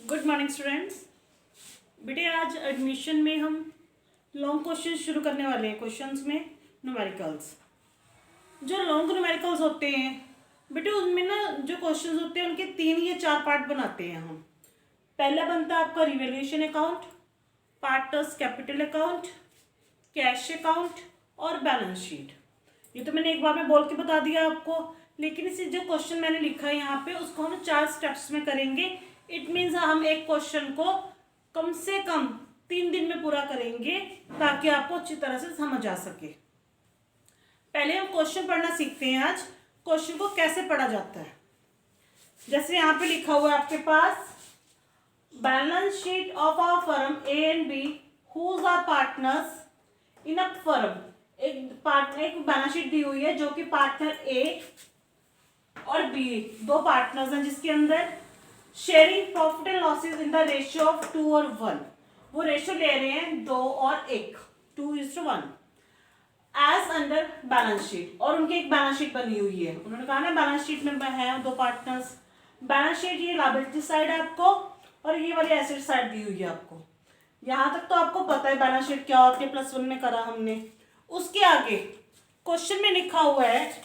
Good morning students. बेटे आज admission में हम लॉन्ग क्वेश्चन शुरू करने वाले हैं। क्वेश्चंस में न्यूमेरिकल्स, जो लॉन्ग न्यूमेरिकल्स होते हैं बेटे उनमें ना जो क्वेश्चंस होते हैं उनके 3 या 4 पार्ट बनाते हैं हम। पहला बनता है आपका revaluation account, partners capital account, cash account और बैलेंस शीट। ये तो मैंने एक बार में बोल के बता दिया आपको, लेकिन इसे जो क्वेश्चन मैंने लिखा है यहाँ पे उसको हम 4 स्टेप्स में करेंगे। इट मीन्स हम एक क्वेश्चन को कम से कम 3 दिन में पूरा करेंगे ताकि आपको अच्छी तरह से समझ आ सके। पहले हम क्वेश्चन पढ़ना सीखते हैं। आज क्वेश्चन को कैसे पढ़ा जाता है, जैसे यहाँ पे लिखा हुआ है आपके पास, balance sheet of a firm A and B whose are partners in a firm. एक बैलेंस शीट दी हुई है जो कि पार्टनर ए और बी दो पार्टनर्स हैं, जिसके अंदर sharing profit and losses in the ratio of 2 और 1। वो रेशियो ले रहे हैं 2 और 1, 2:1 एज अंडर बैलेंस शीट। और उनकी एक बैलेंस शीट बनी हुई है। उन्होंने कहा ना बैलेंस शीट में है दो पार्टनर्स। बैलेंस शीट ये लायबिलिटी साइड है आपको और ये वाली एसेट साइड दी हुई है आपको। यहां तक तो आपको पता है बैलेंस शीट क्या होती है, +1 में करा हमने। उसके आगे क्वेश्चन में लिखा हुआ है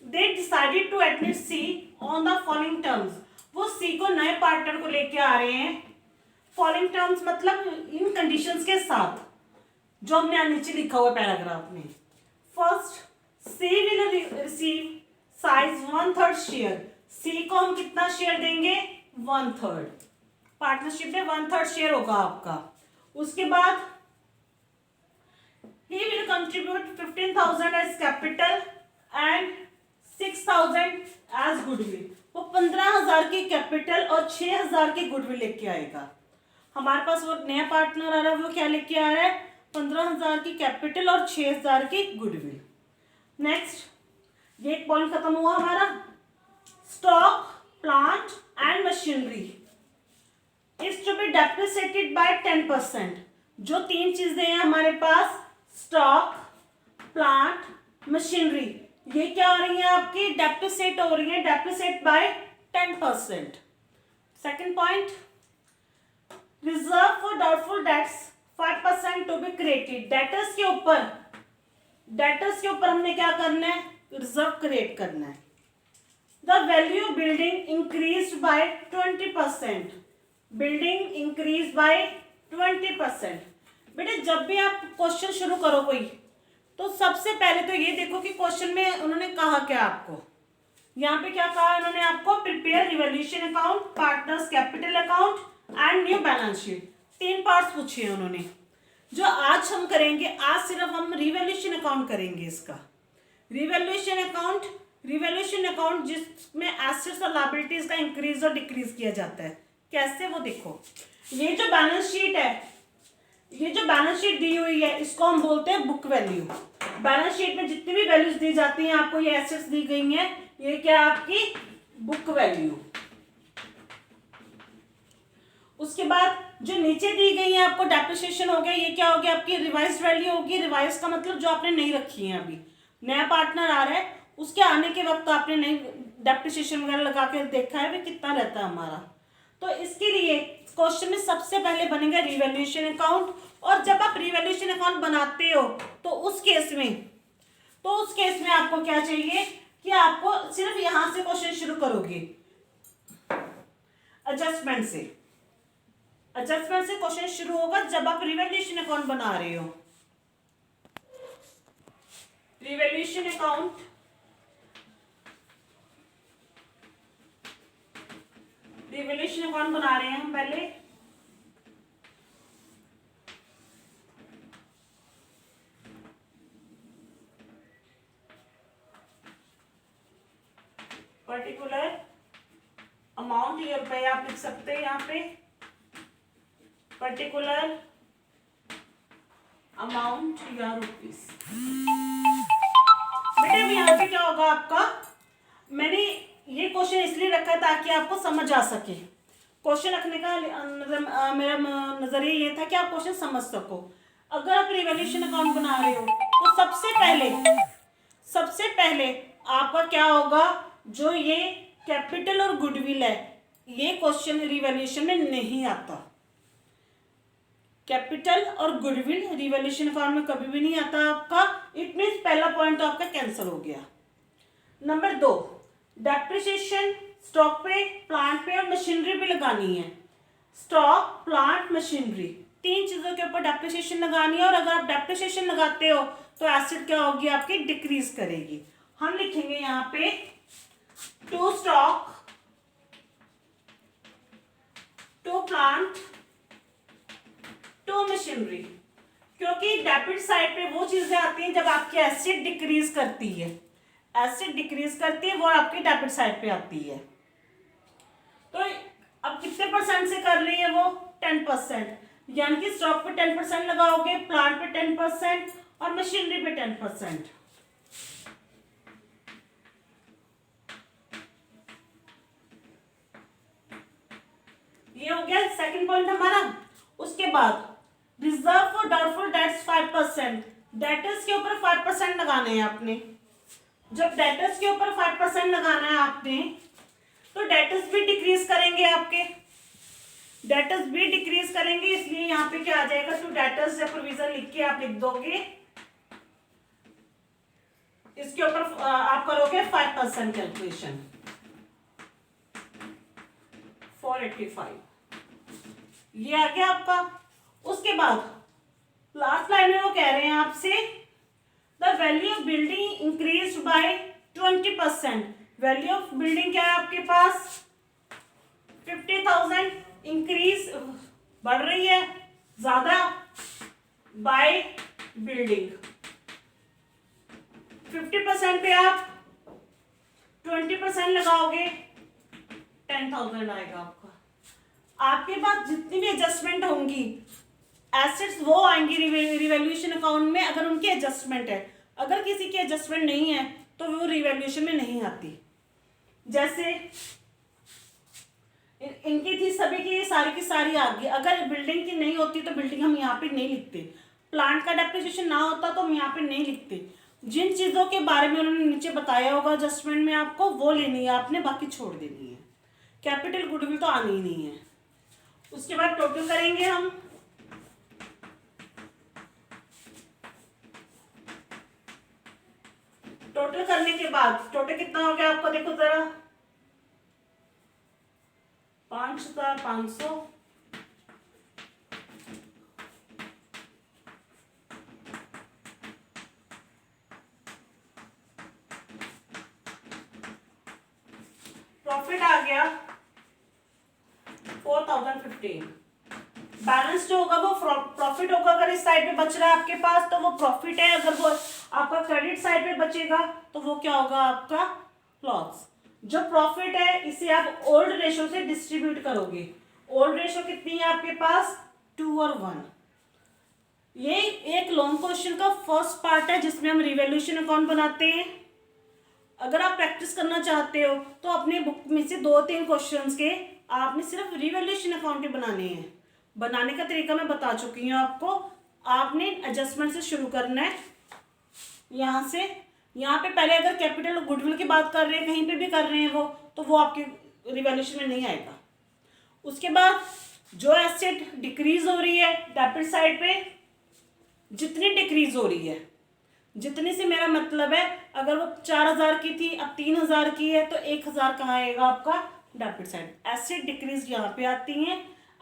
they decided to admit C on the following terms. वो सी को नए पार्टनर को लेके आ रहे हैं। फॉलोइंग टर्म्स मतलब इन कंडीशंस के साथ जो हमने नीचे लिखा हुआ पैराग्राफ में। First, C will receive size 1/3 share. C को हम कितना शेयर देंगे, 1/3। पार्टनरशिप में 1/3 शेयर होगा आपका। उसके बाद he will contribute 15,000 as capital and 6,000 as goodwill। वो 15,000 की कैपिटल और 6,000 की गुडविल लेके आएगा। हमारे पास वो नया पार्टनर आ रहा है, वो क्या लेके आ रहा है, 15,000 की कैपिटल और 6,000 की गुडविल। नेक्स्ट, ये एक पॉइंट खत्म हुआ हमारा। Stock, plant and machinery is to be depreciated by 10%। जो 3 चीजें हैं हमारे पास, स्टॉक, प्लांट, मशीनरी, ये क्या हो रही है आपकी, डेप्रिसिएट हो रही है, depreciate by 10%। Second point, reserve for doubtful debts 5% to be created. Debtors के ऊपर हमने क्या करना है, रिजर्व क्रिएट करना है। The value building increase by 20%। Building increase by 20%। बेटे जब भी आप क्वेश्चन शुरू करो कोई, तो सबसे पहले तो ये देखो कि क्वेश्चन में उन्होंने कहा क्या आपको। यहाँ पे क्या कहा उन्होंने आपको, prepare revaluation account, partners capital account and new balance sheet. 3 parts पूछे हैं उन्होंने। जो आज हम करेंगे, आज सिर्फ हम रिवैल्यूएशन अकाउंट करेंगे। इसका रिवैल्यूएशन अकाउंट जिसमें एसेट्स और लायबिलिटीज का इंक्रीज और डिक्रीज किया जाता है। कैसे, वो देखो। ये जो बैलेंस शीट दी हुई है इसको हम बोलते हैं बुक वैल्यू। बैलेंस शीट में जितनी भी वैल्यूज दी जाती हैं आपको, ये एसेट्स दी गई हैं, ये क्या है आपकी बुक वैल्यू। उसके बाद जो नीचे दी गई है आपको डेप्रिसिएशन हो गया, ये क्या हो गया आपकी रिवाइज्ड वैल्यू होगी। रिवाइज का मतलब जो आपने नहीं रखी है, अभी नया पार्टनर आ रहा है उसके आने के वक्त आपने नहीं डेप्रिसिएशन वगैरह लगा के देखा है भी कितना रहता है हमारा। तो इसके लिए क्वेश्चन में सबसे पहले बनेगा रिवैल्यूएशन अकाउंट। और जब आप रिवैल्यूएशन अकाउंट बनाते हो तो उस केस में आपको क्या चाहिए कि आपको सिर्फ यहां से क्वेश्चन शुरू करोगे, एडजस्टमेंट से क्वेश्चन शुरू होगा जब आप रिवैल्यूएशन अकाउंट बना रहे हो। रिवैल्यूएशन अकाउंट बना रहे हैं हम पहले। पर्टिकुलर अमाउंट या रुपए आप लिख सकते हैं यहाँ पे, पर्टिकुलर अमाउंट या रुपीस। बेटे यहाँ पे क्या होगा आपका, मैंने ये क्वेश्चन इसलिए रखा है ताकि आपको समझ आ सके। क्वेश्चन रखने का मेरा नजरिया ये था कि आप क्वेश्चन समझ सको। अगर आप रिवैल्यूएशन अकाउंट बना रहे हो तो सबसे पहले आपका क्या होगा, जो ये कैपिटल और गुडविल है ये क्वेश्चन रिवैल्यूएशन में नहीं आता। कैपिटल और गुडविल रिवैल्यूएशन अकाउंट में कभी भी नहीं आता आपका। इट मीन्स पहला पॉइंट तो आपका कैंसिल हो गया। नंबर 2, डेप्रिसिएशन स्टॉक पे, प्लांट पे और मशीनरी पे लगानी है। स्टॉक, प्लांट, मशीनरी, 3 चीजों के ऊपर डेप्रिसिएशन लगानी है। और अगर आप डेप्रिसिएशन लगाते हो तो एसेट क्या होगी आपकी, डिक्रीज करेगी। हम लिखेंगे यहाँ पे to stock, to plant, to machinery, क्योंकि डेबिट साइड पे वो चीजें आती हैं जब आपकी एसेट डिक्रीज करती है। एसेट डिक्रीज करती है वो आपकी डेबिट साइड पे आती है। तो अब कितने परसेंट से कर रही है वो, 10%, यानी कि स्टॉक पे 10% लगाओगे, प्लांट पे 10% और मशीनरी पे 10%। ये हो गया सेकंड पॉइंट हमारा। उसके बाद reserve for doubtful debts 5%, debtors के ऊपर 5% लगाने हैं आपने। जब डेटर्स के ऊपर 5% लगाना है आपने तो डेटर्स भी डिक्रीज करेंगे आपके, डेटर्स भी डिक्रीज करेंगे। इसलिए यहाँ पे क्या आ जाएगा, टू डेटर्स या प्रोविजन लिख के आप लिख दोगे, इसके ऊपर आप करोगे 5% कैलकुलेशन, 485, ये आ गया आपका। उसके बाद लास्ट लाइन में वो कह रहे हैं आपसे the value of building increase by 20%। Value of building क्या है आपके पास, 50,000, इंक्रीज बढ़ रही है ज्यादा, बाय बिल्डिंग 50% पे आप 20% लगाओगे, 10,000 आएगा आपका। आपके पास जितनी भी एडजस्टमेंट होंगी एसेट्स वो आएंगी रिवैल्यूएशन अकाउंट में अगर उनकी एडजस्टमेंट है। अगर किसी की एडजस्टमेंट नहीं है तो वो रिवैल्यूएशन में नहीं आती। जैसे इनकी थी, सभी की सारी आ गई। अगर बिल्डिंग की नहीं होती तो बिल्डिंग हम यहाँ पे नहीं लिखते, प्लांट का डेप्रिसिएशन ना होता तो हम यहाँ पे नहीं लिखते। जिन चीज़ों के बारे में उन्होंने नीचे बताया होगा एडजस्टमेंट में आपको, वो लेनी है आपने, बाकी छोड़ देनी है। कैपिटल गुडविल तो आनी ही नहीं है। उसके बाद टोटल करेंगे हम, टोटल करने के बाद टोटल कितना हो गया आपका, देखो जरा, 5,500, प्रॉफिट आ गया 4,015। बैलेंस जो होगा वो प्रॉफिट होगा। अगर इस साइड पे बच रहा है आपके पास तो वो प्रॉफिट है, अगर वो आपका क्रेडिट साइड पे बचेगा तो वो क्या होगा आपका, लॉस। जो प्रॉफिट है इसे आप ओल्ड रेशो से डिस्ट्रीब्यूट करोगे। ओल्ड रेशो कितनी है आपके पास, 2 और 1। ये एक लॉन्ग क्वेश्चन का फर्स्ट पार्ट है जिसमें हम रिवैल्यूएशन अकाउंट बनाते हैं। अगर आप प्रैक्टिस करना चाहते हो तो अपने बुक में से 2-3 क्वेश्चंस के आपने सिर्फ रिवैल्यूएशन अकाउंट बनाने हैं। बनाने का तरीका मैं बता चुकी हूँ आपको। आपने एडजस्टमेंट से शुरू करना है। यहाँ से यहाँ पे पहले अगर कैपिटल और गुडविल की बात कर रहे हैं, कहीं पे भी कर रहे हैं वो, तो वो आपके रिवैल्यूएशन में नहीं आएगा। उसके बाद जो एसेट डिक्रीज हो रही है डेबिट साइड पे, जितनी डिक्रीज हो रही है, जितने से मेरा मतलब है अगर वो 4,000 की थी अब 3,000 की है तो 1,000 कहाँ आएगा आपका, डेबिट साइड। एसेट डिक्रीज यहाँ पे आती है,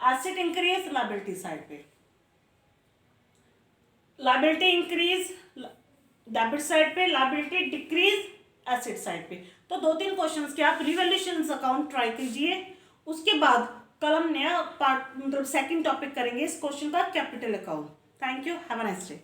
एसेट इंक्रीज लायबिलिटी साइड पे, लायबिलिटी इंक्रीज डेबिट साइड पे, लायबिलिटी डिक्रीज एसेट साइड पे। तो 2-3 क्वेश्चंस के आप रिवैल्यूएशन अकाउंट ट्राई कीजिए। उसके बाद कल हम नया पार्ट मतलब सेकंड टॉपिक करेंगे इस क्वेश्चन का, capital account. Thank you, have a nice day.